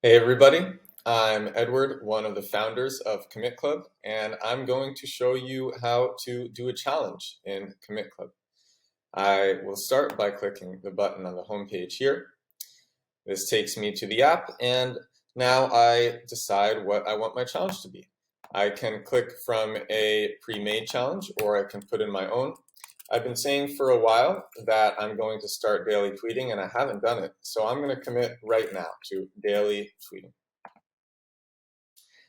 Hey everybody, I'm Edward, one of the founders of Commit Club, and I'm going to show you how to do a challenge in Commit Club. I will start by clicking the button on the home page here. This takes me to the app, and now I decide what I want my challenge to be. I can click from a pre-made challenge, or I can put in my own. I've been saying for a while that I'm going to start daily tweeting, and I haven't done it, so I'm going to commit right now to daily tweeting.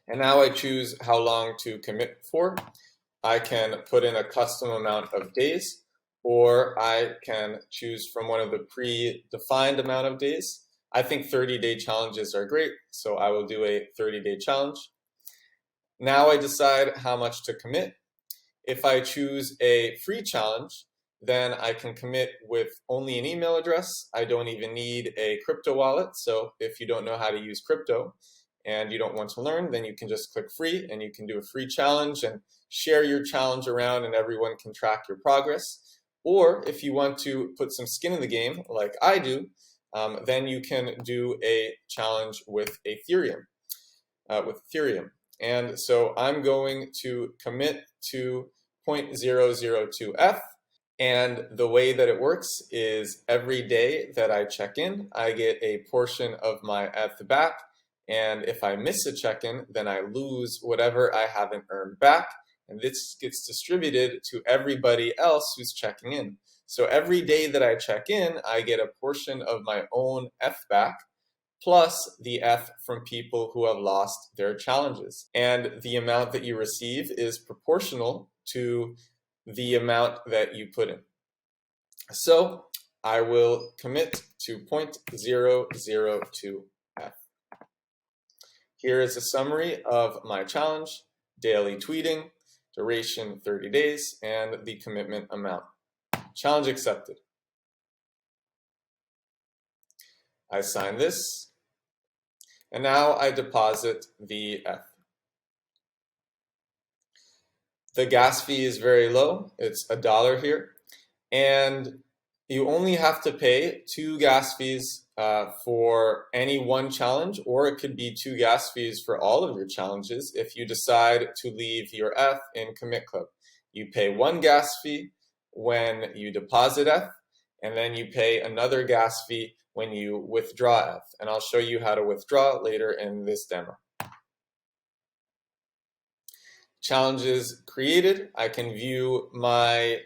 And now I choose how long to commit for. I can put in a custom amount of days, or I can choose from one of the pre-defined amount of days. I think 30-day challenges are great, so I will do a 30-day challenge. Now I decide how much to commit. If I choose a free challenge, then I can commit with only an email address. I don't even need a crypto wallet, so if you don't know how to use crypto, and you don't want to learn, then you can just click free and you can do a free challenge and share your challenge around and everyone can track your progress. Or if you want to put some skin in the game, like I do, then you can do a challenge with Ethereum. And so I'm going to commit to 0.002 ETH. And the way that it works is every day that I check in, I get a portion of my ETH back. And if I miss a check-in, then I lose whatever I haven't earned back. And this gets distributed to everybody else who's checking in. So every day that I check in, I get a portion of my own ETH back, plus the ETH from people who have lost their challenges. And the amount that you receive is proportional to the amount that you put in. So I will commit to 0.002 ETH. Here is a summary of my challenge: daily tweeting, duration 30 days, and the commitment amount. Challenge accepted. I sign this, and now I deposit the ETH. The gas fee is very low. It's $1 here, and you only have to pay 2 gas fees for any one challenge, or it could be 2 gas fees for all of your challenges if you decide to leave your ETH in Commit Club. You pay 1 gas fee when you deposit ETH, and then you pay another gas fee when you withdraw ETH. And I'll show you how to withdraw later in this demo. Challenges created. I can view my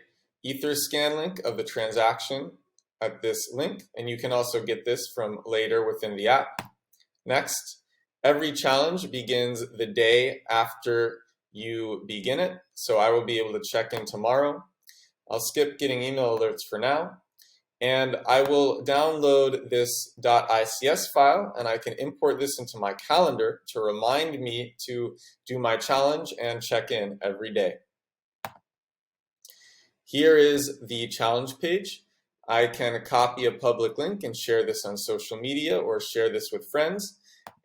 Etherscan link of the transaction at this link, and you can also get this from later within the app. Next, every challenge begins the day after you begin it, so I will be able to check in tomorrow. I'll skip getting email alerts for now, and I will download this .ics file, and I can import this into my calendar to remind me to do my challenge and check in every day. Here is the challenge page. I can copy a public link and share this on social media or share this with friends.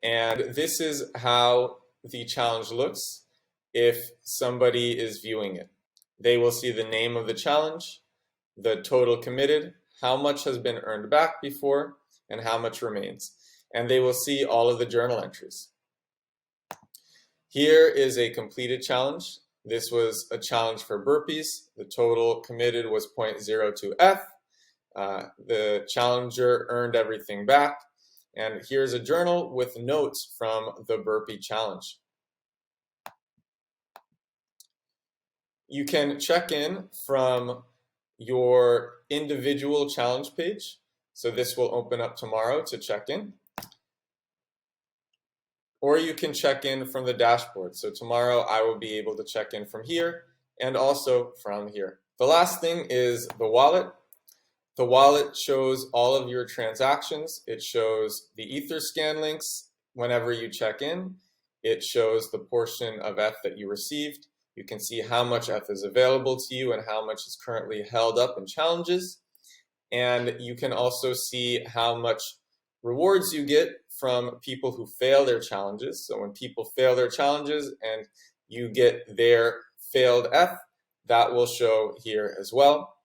And this is how the challenge looks if somebody is viewing it. They will see the name of the challenge, the total committed, how much has been earned back before, and how much remains. And they will see all of the journal entries. Here is a completed challenge. This was a challenge for burpees. The total committed was 0.02 ETH. The challenger earned everything back. And here's a journal with notes from the burpee challenge. You can check in from your individual challenge page. So this will open up tomorrow to check in. Or you can check in from the dashboard. So tomorrow I will be able to check in from here and also from here. The last thing is the wallet. The wallet shows all of your transactions. It shows the Etherscan links whenever you check in. It shows the portion of ETH that you received. You can see how much ETH is available to you and how much is currently held up in challenges. And you can also see how much rewards you get from people who fail their challenges. So when people fail their challenges and you get their failed ETH, that will show here as well.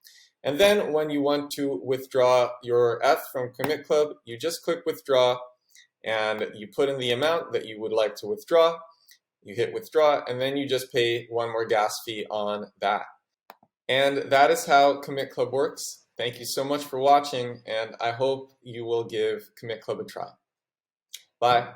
And then when you want to withdraw your ETH from Commit Club, you just click withdraw, and you put in the amount that you would like to withdraw, you hit withdraw, and then you just pay one more gas fee on that. And that is how Commit Club works. Thank you so much for watching, and I hope you will give Commit Club a try. Bye.